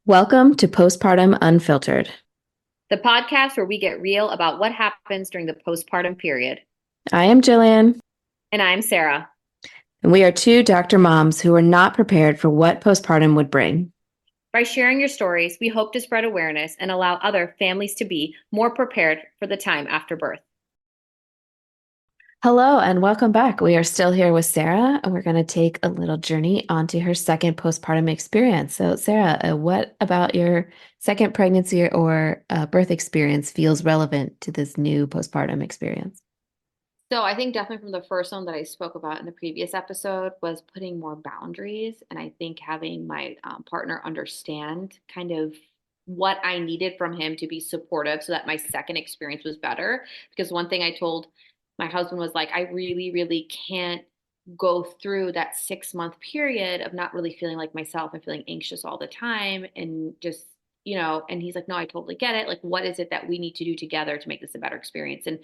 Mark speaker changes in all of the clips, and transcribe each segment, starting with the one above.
Speaker 1: Welcome to Postpartum Unfiltered.
Speaker 2: The podcast where we get real about what happens during the postpartum period.
Speaker 1: I am Jillian,
Speaker 2: And I'm Sara.
Speaker 1: and we are two doctor moms who are not prepared for what postpartum would bring.
Speaker 2: By sharing your stories, we hope to spread awareness and allow other families to be more prepared for the time after birth.
Speaker 1: Hello, and welcome back. We are still here with Sara, and we're going to take a little journey onto her second postpartum experience. So, Sara, what about your second pregnancy or birth experience feels relevant to this new postpartum experience?
Speaker 2: So I think definitely from the first one that I spoke about in the previous episode was putting more boundaries. And I think having my partner understand kind of what I needed from him to be supportive so that my second experience was better. Because one thing I told my husband was like, I really, really can't go through that 6 month period of not really feeling like myself and feeling anxious all the time and just and he's like, no, I totally get it. Like, what is it that we need to do together to make this a better experience? And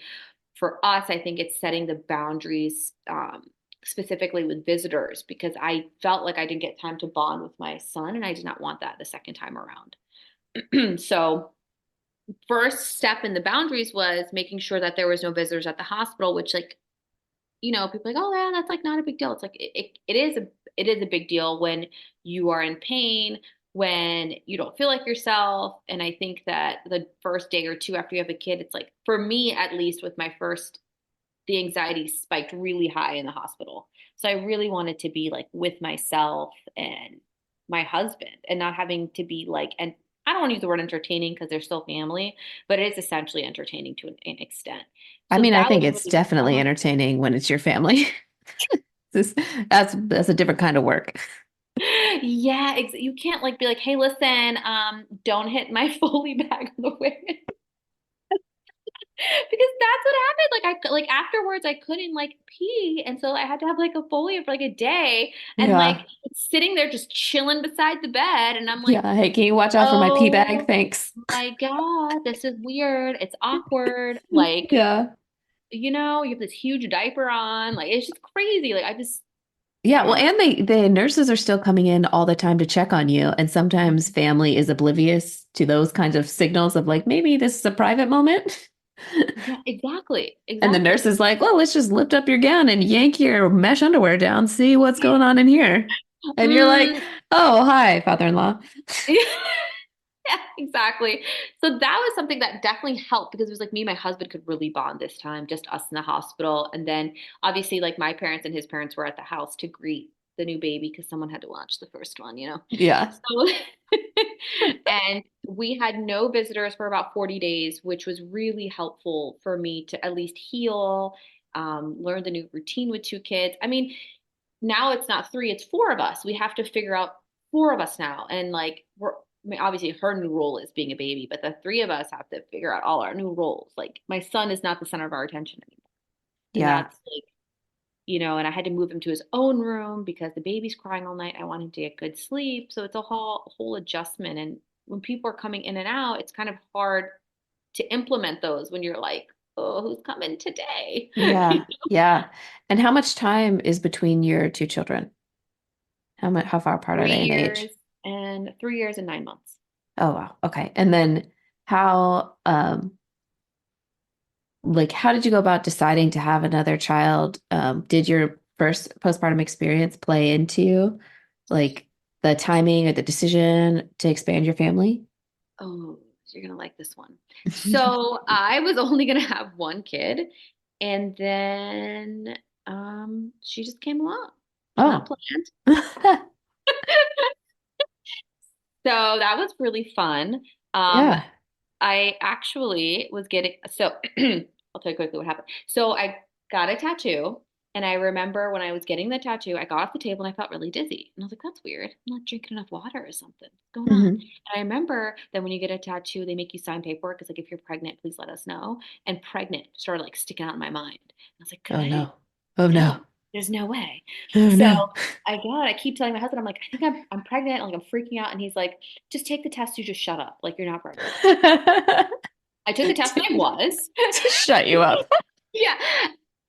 Speaker 2: for us, I think it's setting the boundaries, specifically with visitors, because I felt like I didn't get time to bond with my son, and I did not want that the second time around. So, first step in the boundaries was making sure that there was no visitors at the hospital, which, like, people are like, oh yeah, that's like not a big deal. It's like it is a big deal when you are in pain, when you don't feel like yourself. And I think that the first day or two after you have a kid, it's like, for me at least, with my first, the anxiety spiked really high in the hospital. So I really wanted to be like with myself and my husband and not having to be like, and I don't want to use the word entertaining because they're still family, but it is essentially entertaining to an extent.
Speaker 1: I
Speaker 2: So
Speaker 1: mean, I
Speaker 2: that
Speaker 1: think
Speaker 2: was
Speaker 1: it's
Speaker 2: really,
Speaker 1: definitely entertaining when it's your family. This, that's a different kind of work.
Speaker 2: yeah, you can't like be like, hey, listen, don't hit my Foley bag on the way. Because that's what happened. Like afterwards I couldn't like pee, and so I had to have like a Foley for like a day, and like
Speaker 1: Yeah.
Speaker 2: sitting there just chilling beside the bed, and I'm like,
Speaker 1: Yeah. Hey, can you watch out for my pee bag?
Speaker 2: oh
Speaker 1: Thanks.
Speaker 2: my God, this is weird. It's awkward. Like,
Speaker 1: Yeah.
Speaker 2: you have this huge diaper on. Like, it's just crazy. Like, I
Speaker 1: Yeah.
Speaker 2: don't
Speaker 1: Well,
Speaker 2: know.
Speaker 1: and the nurses are still coming in all the time to check on you. And sometimes family is oblivious to those kinds of signals of like, maybe this is a private moment.
Speaker 2: Yeah, exactly.
Speaker 1: And the
Speaker 2: Exactly.
Speaker 1: nurse is like, well, let's just lift up your gown and yank your mesh underwear down, see what's going on in here. And you're like,
Speaker 2: Mm,
Speaker 1: oh, hi, father-in-law.
Speaker 2: yeah, exactly. So that was something that definitely helped because it was like me and my husband could really bond this time, just us in the hospital. And then obviously, like my parents and his parents were at the house to greet the new baby because someone had to watch the first one, you know?
Speaker 1: Yeah.
Speaker 2: So, and we had no visitors for about 40 days, which was really helpful for me to at least heal, learn the new routine with two kids. I mean, now it's not three, it's four of us. We have to figure out four of us now. And like, I mean, obviously her new role is being a baby, but the three of us have to figure out all our new roles. Like, my son is not the center of our attention anymore. And
Speaker 1: Yeah.
Speaker 2: that's like, and I had to move him to his own room because the baby's crying all night. I want him to get good sleep. So it's a whole adjustment. And when people are coming in and out, it's kind of hard to implement those when you're like, oh, who's coming today?
Speaker 1: Yeah. Yeah. And how much time is between your two children? How far apart are
Speaker 2: three
Speaker 1: they in age?
Speaker 2: years 3 years and 9 months.
Speaker 1: Oh, wow. Okay. And then how, like, how did you go about deciding to have another child? Did your first postpartum experience play into like the timing or the decision to expand your family?
Speaker 2: Oh, you're gonna like this one. So I was only gonna have one kid, and then she just came along. Not
Speaker 1: Oh,
Speaker 2: planned. So that was really fun. Um,
Speaker 1: yeah.
Speaker 2: I actually was getting so I'll tell you quickly what happened. So I got a tattoo, and I remember when I was getting the tattoo, I got off the table and I felt really dizzy. And I was like, that's weird. I'm not drinking enough water or something. What's going on?
Speaker 1: Hmm.
Speaker 2: And I remember that when you get a tattoo, they make you sign paperwork. It's like, if you're pregnant, please let us know. And pregnant started like sticking out in my mind. And I was like, could
Speaker 1: Oh
Speaker 2: I?
Speaker 1: no. Oh
Speaker 2: No,
Speaker 1: no.
Speaker 2: there's no way.
Speaker 1: Oh
Speaker 2: So
Speaker 1: no.
Speaker 2: I keep telling my husband, I'm like, I think I'm pregnant. Like, I'm freaking out. And he's like, just take the test. You just shut up. Like, you're not pregnant. I took the test and I
Speaker 1: to,
Speaker 2: was.
Speaker 1: to shut you up.
Speaker 2: Yeah,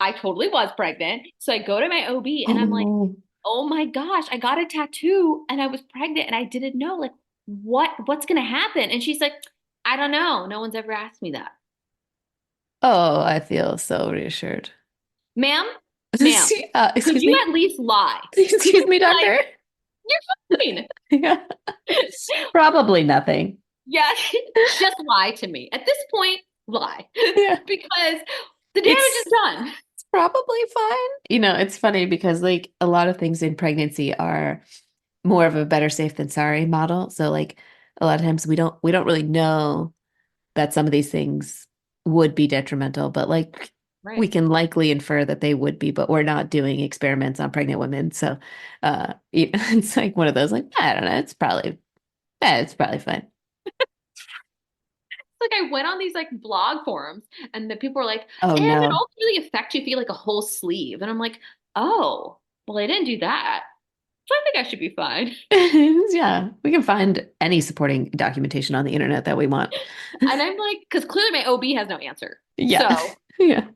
Speaker 2: I totally was pregnant. So I go to my OB and I'm like,
Speaker 1: Oh,
Speaker 2: oh my gosh, I got a tattoo and I was pregnant and I didn't know. Like, what's going to happen? And she's like, I don't know. No one's ever asked me that.
Speaker 1: Oh, I feel so reassured.
Speaker 2: Ma'am, ma'am, could
Speaker 1: Excuse
Speaker 2: you
Speaker 1: me?
Speaker 2: at least lie? Could
Speaker 1: Excuse
Speaker 2: you
Speaker 1: me,
Speaker 2: be like,
Speaker 1: doctor?
Speaker 2: you're fine?
Speaker 1: Yeah. Probably nothing.
Speaker 2: Yeah, just lie to me. At this point, lie
Speaker 1: Yeah.
Speaker 2: because the damage is
Speaker 1: It's
Speaker 2: done.
Speaker 1: probably fine. It's funny because like a lot of things in pregnancy are more of a better safe than sorry model. So like a lot of times we don't really know that some of these things would be detrimental, but like we
Speaker 2: Right.
Speaker 1: can likely infer that they would be, but we're not doing experiments on pregnant women. So it's like one of those like, I don't know, it's probably fine.
Speaker 2: Like I went on these like blog forums and the people were like,
Speaker 1: Oh
Speaker 2: it would
Speaker 1: no.
Speaker 2: also really affect you if you like a whole sleeve. And I'm like, oh, well, I didn't do that. So I think I should be fine.
Speaker 1: Yeah, we can find any supporting documentation on the internet that we want.
Speaker 2: And I'm like, because clearly my OB has no answer.
Speaker 1: Yeah.
Speaker 2: So
Speaker 1: Yeah.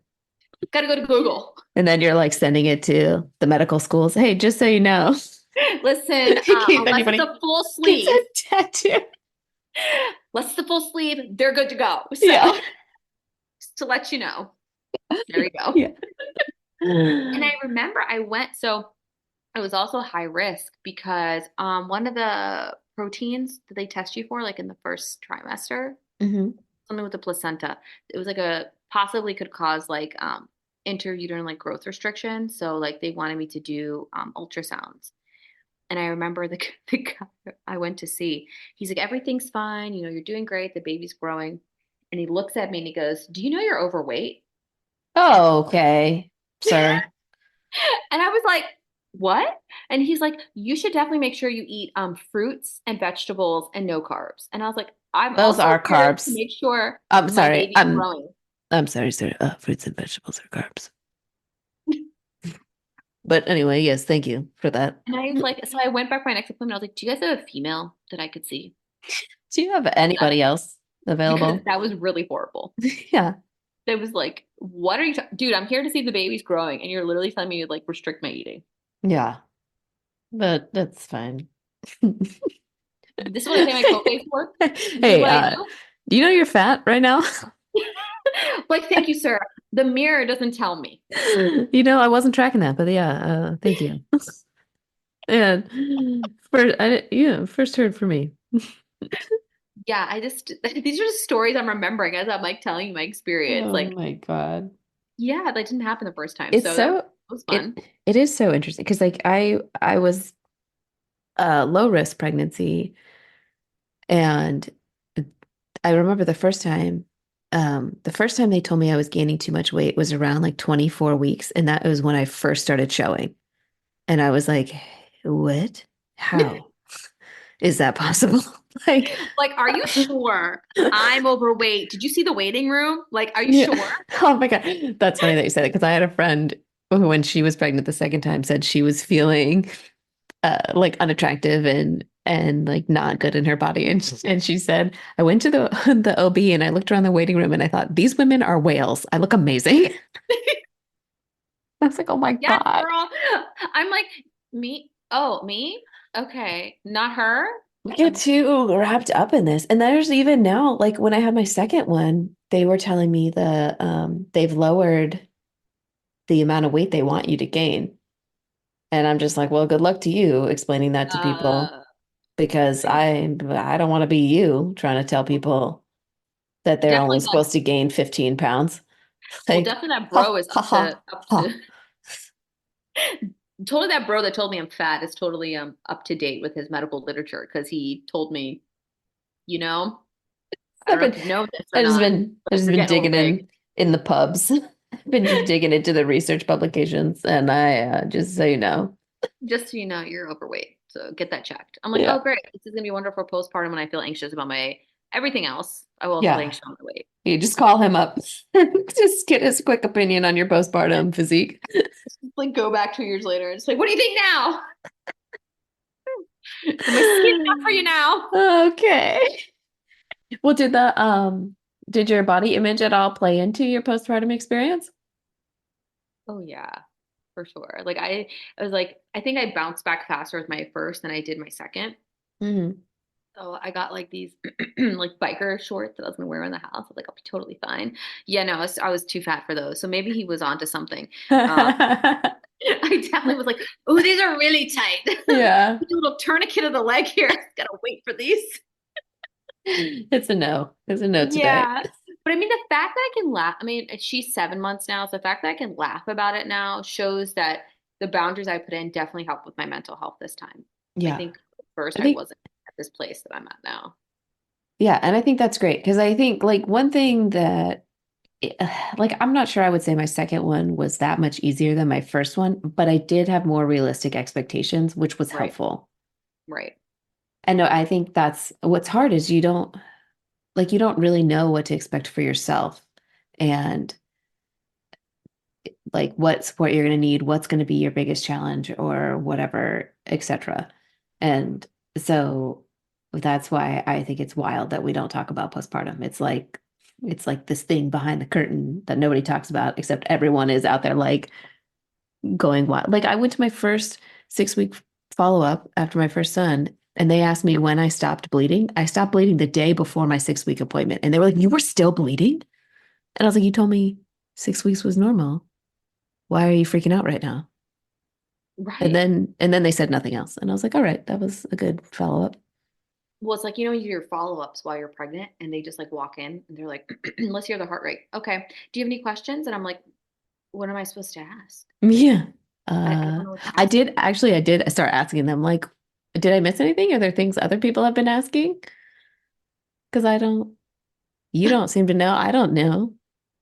Speaker 2: gotta go to Google.
Speaker 1: And then you're like sending it to the medical schools. Hey, just so you know,
Speaker 2: Listen,
Speaker 1: in case
Speaker 2: unless it's
Speaker 1: anybody
Speaker 2: a full
Speaker 1: gets
Speaker 2: sleeve,
Speaker 1: a tattoo.
Speaker 2: unless it's a full sleeve, they're good to go.
Speaker 1: Yeah.
Speaker 2: So just to let you know, there you go.
Speaker 1: Yeah.
Speaker 2: And I remember I went, so I was also high risk because one of the proteins that they test you for, like in the first trimester,
Speaker 1: Hmm.
Speaker 2: something with the placenta, it was like a possibly could cause like intrauterine like growth restriction. So like they wanted me to do ultrasounds. And I remember the guy I went to see, he's like, everything's fine, you're doing great, the baby's growing. And he looks at me and he goes, do you know you're overweight?
Speaker 1: Oh, okay, sir.
Speaker 2: And I was like, what? And he's like, you should definitely make sure you eat fruits and vegetables and no carbs. And I was like, I'm
Speaker 1: Those
Speaker 2: also
Speaker 1: are
Speaker 2: here to
Speaker 1: carbs.
Speaker 2: make sure
Speaker 1: I'm
Speaker 2: my
Speaker 1: sorry.
Speaker 2: baby's
Speaker 1: I'm
Speaker 2: growing.
Speaker 1: I'm sorry, sir. Fruits and vegetables are carbs. But anyway, yes, thank you for that.
Speaker 2: And I was like, so I went back for my next appointment. I was like, do you guys have a female that I could see?
Speaker 1: Do you have anybody else
Speaker 2: Because
Speaker 1: available?
Speaker 2: that was really horrible.
Speaker 1: Yeah.
Speaker 2: It was like, what are you, dude? I'm here to see the baby's growing, and you're literally telling me to like restrict my eating.
Speaker 1: Yeah. But that's fine.
Speaker 2: This is what I pay my copays for. This is
Speaker 1: Hey,
Speaker 2: what I
Speaker 1: do you know you're fat right now?
Speaker 2: do. Like, thank you, sir. The mirror doesn't tell me.
Speaker 1: I wasn't tracking that, but yeah, thank you. And first heard for me.
Speaker 2: Yeah, I just these are just stories I'm remembering as I'm like telling you my experience.
Speaker 1: Oh
Speaker 2: Like,
Speaker 1: my God.
Speaker 2: yeah, that didn't happen the first time.
Speaker 1: It's
Speaker 2: So that
Speaker 1: so
Speaker 2: was
Speaker 1: it
Speaker 2: fun.
Speaker 1: it is so interesting because like I was low risk pregnancy and I remember the first time they told me I was gaining too much weight was around like 24 weeks and that was when I first started showing. And I was like, what? How is that possible? Like,
Speaker 2: Like, are you sure I'm overweight? Did you see the waiting room? Like, are you
Speaker 1: yeah.
Speaker 2: sure?
Speaker 1: Oh my God. That's funny that you said it because I had a friend who, when she was pregnant the second time, said she was feeling like unattractive and like not good in her body. And she said, I went to the the OB and I looked around the waiting room and I thought, these women are whales. I look amazing. I was like, oh my
Speaker 2: Yes,
Speaker 1: God.
Speaker 2: girl. I'm like, me? Oh, me? Okay, not her.
Speaker 1: We get too wrapped up in this. And there's even now, like when I had my second one, they were telling me they've lowered the amount of weight they want you to gain. And I'm just like, well, good luck to you explaining that to people
Speaker 2: Uh,
Speaker 1: because I don't want to be you trying to tell people that they're only
Speaker 2: definitely that.
Speaker 1: supposed to gain 15 pounds.
Speaker 2: Well,
Speaker 1: Like,
Speaker 2: definitely that bro
Speaker 1: ha
Speaker 2: is
Speaker 1: ha ha
Speaker 2: up to
Speaker 1: ha.
Speaker 2: totally that bro that told me I'm fat is totally up to date with his medical literature because he told me, you know, I
Speaker 1: I've
Speaker 2: don't know
Speaker 1: been
Speaker 2: if you know this or
Speaker 1: I've just
Speaker 2: not,
Speaker 1: been I've
Speaker 2: but
Speaker 1: just
Speaker 2: you're
Speaker 1: been
Speaker 2: getting a little
Speaker 1: digging
Speaker 2: big.
Speaker 1: in the pubs. I've been just digging into the research publications and I just so you know.
Speaker 2: Just so you know, you're overweight. So get that checked. I'm like, oh,
Speaker 1: Yeah.
Speaker 2: great. This is gonna be wonderful postpartum when I feel anxious about my everything else. I will feel
Speaker 1: Yeah.
Speaker 2: anxious about my weight.
Speaker 1: You just call him up. Just get his quick opinion on your postpartum physique.
Speaker 2: Just like go back 2 years later and it's like, what do you think now? My skin's up for you now.
Speaker 1: Okay. Well, did your body image at all play into your postpartum experience?
Speaker 2: Oh yeah, for sure. Like I was like, I think I bounced back faster with my first than I did my second.
Speaker 1: Hmm.
Speaker 2: So I got like these like biker shorts that I was gonna wear in the house. I was like, I'll be totally fine. Yeah, no, I was too fat for those. So maybe he was onto something. Um, I definitely was like, oh, these are really tight.
Speaker 1: Yeah.
Speaker 2: Put a little tourniquet of the leg here. Gotta wait for these.
Speaker 1: It's a no. It's a no today.
Speaker 2: Yeah. But I mean, the fact that I can laugh, I mean, she's 7 months now. So the fact that I can laugh about it now shows that the boundaries I put in definitely helped with my mental health this time. I
Speaker 1: Yeah.
Speaker 2: think at first
Speaker 1: I
Speaker 2: I
Speaker 1: think,
Speaker 2: wasn't at this place that I'm at now.
Speaker 1: yeah. And I think that's great because I think like one thing that, like, I'm not sure I would say my second one was that much easier than my first one, but I did have more realistic expectations, which was
Speaker 2: Right.
Speaker 1: helpful.
Speaker 2: Right.
Speaker 1: And no, I think that's what's hard is you don't really know what to expect for yourself and like what support you're going to need, what's going to be your biggest challenge or whatever, etc. And so that's why I think it's wild that we don't talk about postpartum. It's like this thing behind the curtain that nobody talks about except everyone is out there like going wild. Like I went to my first 6 week follow-up after my first son and they asked me when I stopped bleeding. I stopped bleeding the day before my 6 week appointment and they were like, "You were still bleeding?" And I was like, "You told me 6 weeks was normal. Why are you freaking out right now?"
Speaker 2: Right.
Speaker 1: And then they said nothing else. And I was like, all right, that was a good follow-up.
Speaker 2: Well, it's like, you do your follow-ups while you're pregnant and they just like walk in and they're like, let's hear the heart rate. Okay. Do you have any questions? And I'm like, what am I supposed to ask?
Speaker 1: Yeah.
Speaker 2: I don't know what to
Speaker 1: I
Speaker 2: ask.
Speaker 1: did actually I did start asking them like, did I miss anything? Are there things other people have been asking? Because you don't seem to know. I don't know.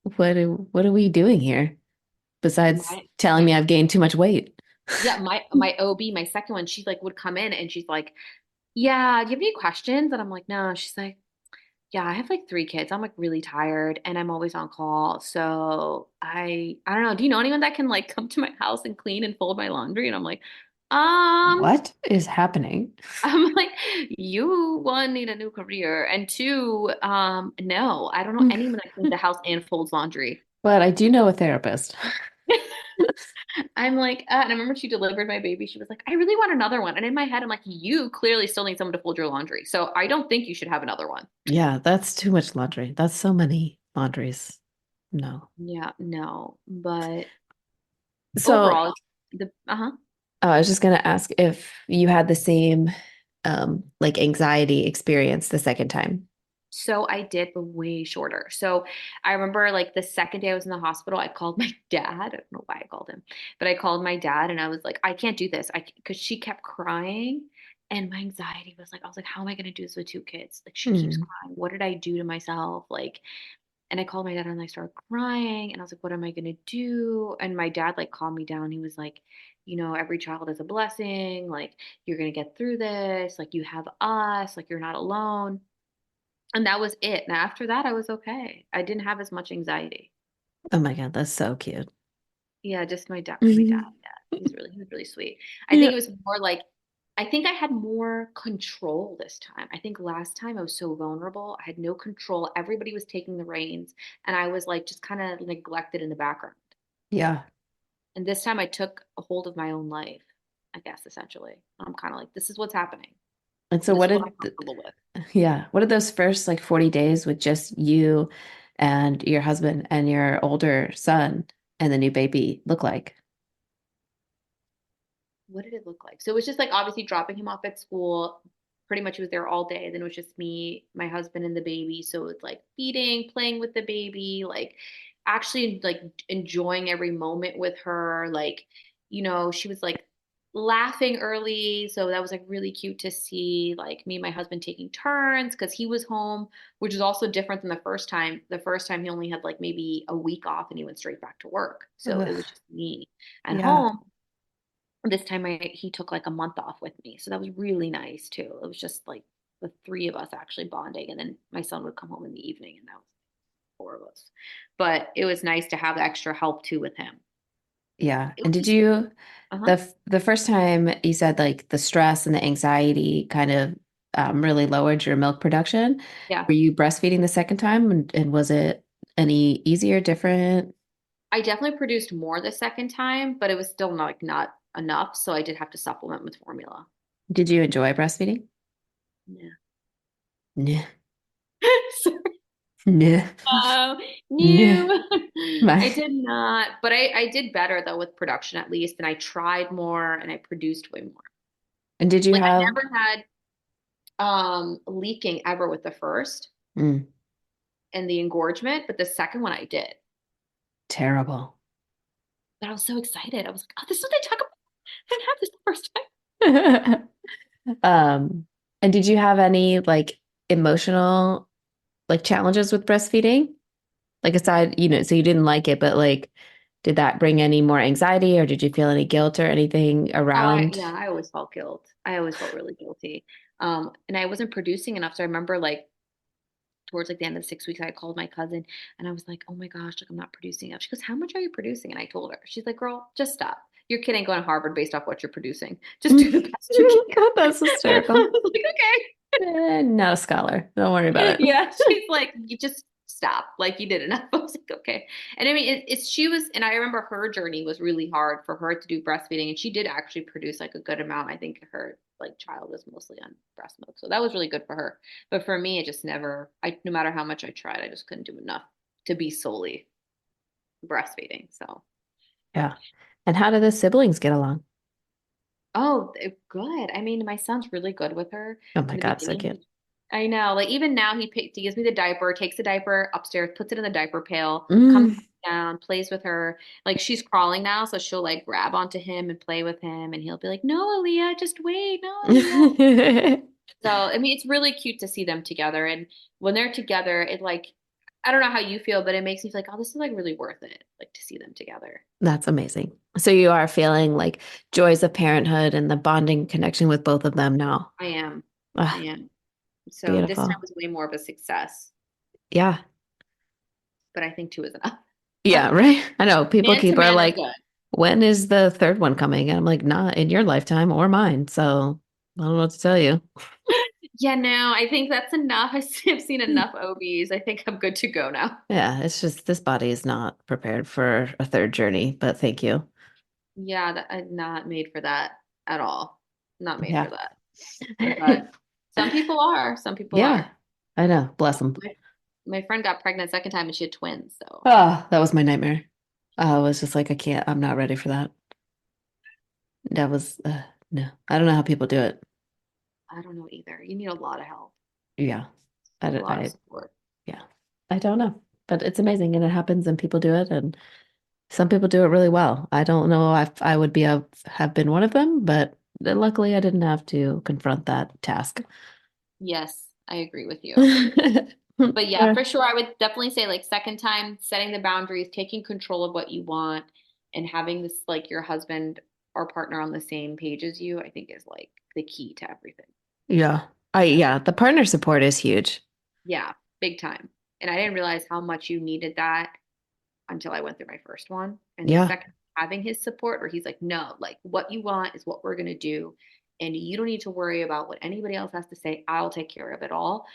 Speaker 1: What are we doing here besides
Speaker 2: My
Speaker 1: telling
Speaker 2: my
Speaker 1: me I've gained too much weight?
Speaker 2: yeah, my OB, my second one, she like would come in and she's like, yeah, do you have any questions? And I'm like, no. She's like, yeah, I have like 3 kids. I'm like really tired and I'm always on call. So I don't know. Do you know anyone that can like come to my house and clean and fold my laundry? And I'm like, um,
Speaker 1: What is happening?
Speaker 2: I'm like, you one need a new career. And two, no, I don't know anyone that cleans the house and folds laundry.
Speaker 1: But I do know a therapist.
Speaker 2: I'm like, and I remember she delivered my baby. She was like, I really want another one. And in my head, I'm like, you clearly still need someone to fold your laundry. So I don't think you should have another one.
Speaker 1: Yeah, that's too much laundry. That's so many laundries. No.
Speaker 2: Yeah, no. But
Speaker 1: So
Speaker 2: overall, uh-huh.
Speaker 1: I was just gonna ask if you had the same like anxiety experience the second time.
Speaker 2: So I did, but way shorter. So I remember like the second day I was in the hospital, I called my dad. I don't know why I called him, but I called my dad and I was like, I can't do this. Because she kept crying and my anxiety was like, I was like, how am I going to do this with 2 kids? Like she keeps
Speaker 1: Hmm.
Speaker 2: crying. What did I do to myself? Like, and I called my dad and I started crying and I was like, what am I going to do? And my dad like calmed me down. He was like, every child is a blessing. Like you're going to get through this. Like you have us. Like you're not alone. And that was it. And after that, I was okay. I didn't have as much anxiety.
Speaker 1: Oh my God, that's so cute.
Speaker 2: Yeah, just my dad. My dad.
Speaker 1: Mhm.
Speaker 2: Yeah, he was really sweet. I think
Speaker 1: Yeah.
Speaker 2: it was more like, I think I had more control this time. I think last time I was so vulnerable. I had no control. Everybody was taking the reins, and I was like just kind of neglected in the background.
Speaker 1: Yeah.
Speaker 2: And this time I took a hold of my own life, I guess, essentially. I'm kind of like, this is what's happening,
Speaker 1: And so
Speaker 2: and this
Speaker 1: what
Speaker 2: is what I'm
Speaker 1: did
Speaker 2: comfortable with.
Speaker 1: yeah, what did those first like 40 days with just you and your husband and your older son and the new baby look like?
Speaker 2: What did it look like? So it was just like obviously dropping him off at school. Pretty much he was there all day. Then it was just me, my husband, and the baby. So it's like feeding, playing with the baby, like actually like enjoying every moment with her. Like, she was like laughing early. So that was like really cute to see. Like me and my husband taking turns because he was home, which is also different than the first time. The first time he only had like maybe a week off and he went straight back to work. So it
Speaker 1: Ugh,
Speaker 2: was just me and
Speaker 1: yeah.
Speaker 2: home. This time he took like a month off with me. So that was really nice too. It was just like the three of us actually bonding. And then my son would come home in the evening and that was 4 of us. But it was nice to have extra help too with him.
Speaker 1: Yeah.
Speaker 2: It
Speaker 1: And
Speaker 2: was
Speaker 1: did
Speaker 2: just,
Speaker 1: you
Speaker 2: uh-huh.
Speaker 1: the first time you said like the stress and the anxiety kind of really lowered your milk production?
Speaker 2: Yeah.
Speaker 1: Were you breastfeeding the second time and was it any easier, different?
Speaker 2: I definitely produced more the second time, but it was still not enough. So I did have to supplement with formula.
Speaker 1: Did you enjoy breastfeeding?
Speaker 2: Yeah.
Speaker 1: Yeah.
Speaker 2: So,
Speaker 1: Yeah.
Speaker 2: uh,
Speaker 1: Yeah.
Speaker 2: no,
Speaker 1: My.
Speaker 2: I did not. But I did better though with production at least, and I tried more and I produced way more.
Speaker 1: And did you
Speaker 2: Like I
Speaker 1: have
Speaker 2: never had leaking ever with the first
Speaker 1: mm,
Speaker 2: and the engorgement, but the second one I did.
Speaker 1: terrible?
Speaker 2: But I was so excited. I was like, oh, this is what they talk about. I didn't have this the first time.
Speaker 1: Um, and did you have any like emotional like challenges with breastfeeding? Like aside, so you didn't like it, but like, did that bring any more anxiety or did you feel any guilt or anything
Speaker 2: Oh,
Speaker 1: around?
Speaker 2: yeah, I always felt guilt. I always felt really guilty. And I wasn't producing enough. So I remember like towards like the end of the 6 weeks, I called my cousin and I was like, oh my gosh, like I'm not producing enough. She goes, how much are you producing? And I told her, she's like, girl, just stop. Your kid ain't going to Harvard based off what you're producing. Just do the best you can.
Speaker 1: God, that's
Speaker 2: I
Speaker 1: hysterical.
Speaker 2: was like,
Speaker 1: Not a scholar. Don't worry about
Speaker 2: okay.
Speaker 1: it.
Speaker 2: Yeah. She's like, you just stop. Like you did enough. I was like, okay. And I mean, she was, and I remember her journey was really hard for her to do breastfeeding. And she did actually produce like a good amount. I think her like child was mostly on breast milk. So that was really good for her. But for me, it just never, no matter how much I tried, I just couldn't do enough to be solely breastfeeding. So,
Speaker 1: Yeah. And how did the siblings get along?
Speaker 2: oh, good. I mean, my son's really good with her
Speaker 1: Oh
Speaker 2: in
Speaker 1: my
Speaker 2: the
Speaker 1: God, so
Speaker 2: beginning.
Speaker 1: cute.
Speaker 2: I know. Like even now he gives me the diaper, takes the diaper upstairs, puts it in the diaper pail, comes
Speaker 1: Mm.
Speaker 2: down, plays with her. Like she's crawling now, so she'll like grab onto him and play with him and he'll be like, "No, Aaliyah, just wait. No, Aaliyah." So, I mean, it's really cute to see them together and when they're together, it like I don't know how you feel, but it makes me feel like, "Oh, this is like really worth it." Like to see them together.
Speaker 1: That's amazing. So you are feeling like joys of parenthood and the bonding connection with both of them now.
Speaker 2: I am. I
Speaker 1: Ah,
Speaker 2: am. So this time
Speaker 1: beautiful.
Speaker 2: was way more of a success,
Speaker 1: Yeah.
Speaker 2: but I think two is enough.
Speaker 1: Yeah, right. I know people
Speaker 2: Man to
Speaker 1: keep are
Speaker 2: man is
Speaker 1: like,
Speaker 2: good.
Speaker 1: when is the third one coming? And I'm like, not in your lifetime or mine. So I don't know what to tell you.
Speaker 2: Yeah, no, I think that's enough. I've seen enough OBs. I think I'm good to go now.
Speaker 1: Yeah, it's just this body is not prepared for a third journey, but thank you.
Speaker 2: Yeah, I'm not made for that at all. Not made for
Speaker 1: Yeah.
Speaker 2: that. But some people are. Some people
Speaker 1: Yeah,
Speaker 2: are.
Speaker 1: I know. Bless them.
Speaker 2: My friend got pregnant second time and she had twins. So
Speaker 1: Oh, that was my nightmare. I was just like, I can't, I'm not ready for that. That was, no, I don't know how people do it.
Speaker 2: I don't know either. You need a lot of help,
Speaker 1: Yeah. I,
Speaker 2: a
Speaker 1: don't-
Speaker 2: lot of
Speaker 1: I,
Speaker 2: support.
Speaker 1: yeah, I don't know, but it's amazing and it happens and people do it and some people do it really well. I don't know if I would have been one of them, but luckily I didn't have to confront that task.
Speaker 2: Yes, I agree with you. But yeah, for sure, I would definitely say like second time, setting the boundaries, taking control of what you want, and having this like your husband or partner on the same page as you, I think is like the key to everything.
Speaker 1: Yeah. Yeah, the partner support is huge.
Speaker 2: Yeah, big time. And I didn't realize how much you needed that until I went through my first one. And the
Speaker 1: Yeah.
Speaker 2: second, having his support, where he's like, no, like what you want is what we're going to do. And you don't need to worry about what anybody else has to say. I'll take care of it all.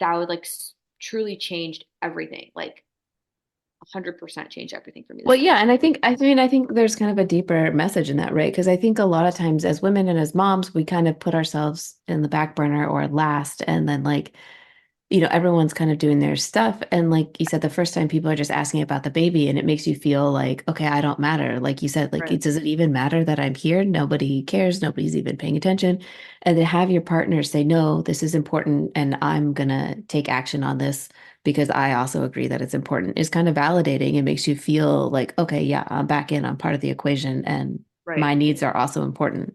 Speaker 2: That would like truly changed everything. Like 100% changed everything for me the
Speaker 1: Well, yeah,
Speaker 2: second
Speaker 1: and
Speaker 2: time.
Speaker 1: I think there's kind of a deeper message in that, right? Because I think a lot of times as women and as moms, we kind of put ourselves in the back burner or last, and then like everyone's kind of doing their stuff. And like you said, the first time people are just asking about the baby, and it makes you feel like, okay, I don't matter. Like you said, like,
Speaker 2: Right.
Speaker 1: does it even matter that I'm here? Nobody cares. Nobody's even paying attention. And to have your partner say, no, this is important, and I'm gonna take action on this because I also agree that it's important is kind of validating. It makes you feel like, okay, yeah, I'm back in, I'm part of the equation, and
Speaker 2: Right.
Speaker 1: my needs are also important.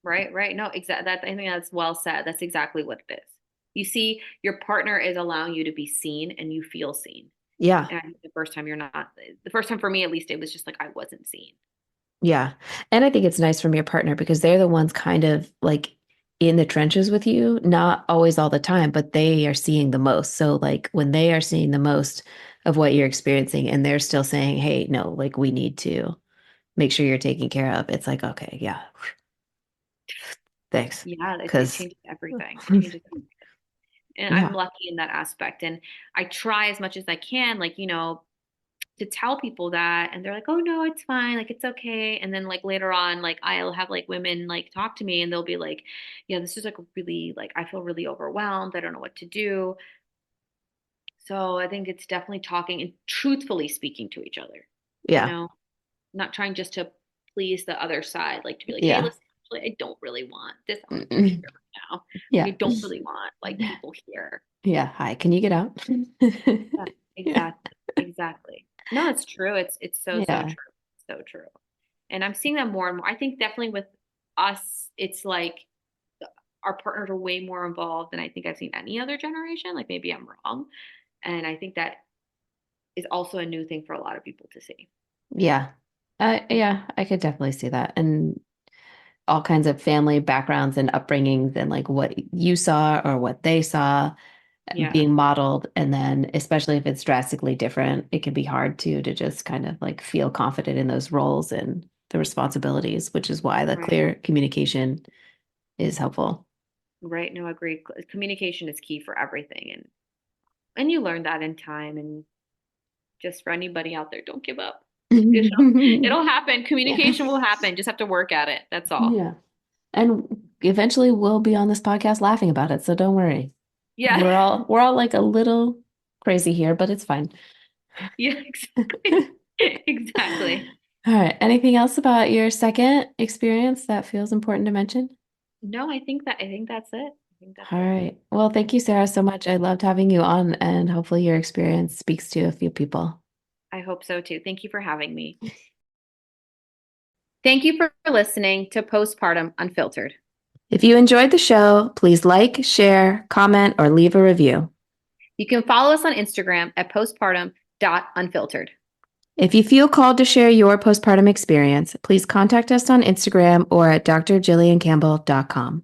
Speaker 2: Right. Right. No, exactly. That I think that's well said. That's exactly what it is. You see, your partner is allowing you to be seen and you feel seen.
Speaker 1: Yeah.
Speaker 2: And I think the first time you're not, the first time for me at least, it was just like I wasn't seen.
Speaker 1: Yeah. And I think it's nice from your partner because they're the ones kind of like in the trenches with you, not always all the time, but they are seeing the most. So like when they are seeing the most of what you're experiencing and they're still saying, "Hey, no, like we need to make sure you're taken care of." It's like, "Okay, yeah, thanks."
Speaker 2: Yeah, it
Speaker 1: 'Cause
Speaker 2: changes everything. It changes everything. And I'm
Speaker 1: yeah.
Speaker 2: lucky in that aspect. And I try as much as I can, like, to tell people that, and they're like, oh no, it's fine, like it's okay. And then like later on, like I'll have like women like talk to me and they'll be like, yeah, this is like really like I feel really overwhelmed, I don't know what to do. So I think it's definitely talking and truthfully speaking to each other, you
Speaker 1: Yeah.
Speaker 2: know, not trying just to please the other side, like to be like, hey,
Speaker 1: Yeah.
Speaker 2: listen, actually, I don't really want this on my
Speaker 1: Mm-mm.
Speaker 2: finger right now. Like,
Speaker 1: Yeah.
Speaker 2: I don't really want like people here.
Speaker 1: Yeah. Hi, can you get out?
Speaker 2: Yeah,
Speaker 1: Yeah.
Speaker 2: exactly. Exactly. No, it's true. It's so, so
Speaker 1: Yeah.
Speaker 2: true. So true. And I'm seeing that more and more. I think definitely with us, it's like our partners are way more involved than I think I've seen any other generation. Like maybe I'm wrong. And I think that is also a new thing for a lot of people to see.
Speaker 1: Yeah. Yeah, I could definitely see that. And all kinds of family backgrounds and upbringings and like what you saw or what they saw
Speaker 2: Yeah.
Speaker 1: being modeled. And then, especially if it's drastically different, it can be hard to just kind of like feel confident in those roles and the responsibilities, which is why the
Speaker 2: Right.
Speaker 1: clear communication is helpful.
Speaker 2: Right. No, agree. Communication is key for everything. And you learn that in time. And just for anybody out there, don't give up. It'll happen.
Speaker 1: Yeah.
Speaker 2: Communication will happen. Just have to work at it. That's all.
Speaker 1: Yeah. And eventually we'll be on this podcast laughing about it. So don't worry.
Speaker 2: Yeah.
Speaker 1: We're all like a little crazy here, but it's fine.
Speaker 2: Yeah, exactly. Exactly.
Speaker 1: All right. Anything else about your second experience that feels important to mention?
Speaker 2: No, I think that's it. I think that's
Speaker 1: All
Speaker 2: it.
Speaker 1: right. Well, thank you, Sarah, so much. I loved having you on, and hopefully your experience speaks to a few people.
Speaker 2: I hope so too. Thank you for having me. Thank you for listening to Postpartum Unfiltered.
Speaker 1: If you enjoyed the show, please like, share, comment, or leave a review.
Speaker 2: You can follow us on Instagram at postpartum.unfiltered.
Speaker 1: If you feel called to share your postpartum experience, please contact us on Instagram or at drjilliancampbell.com.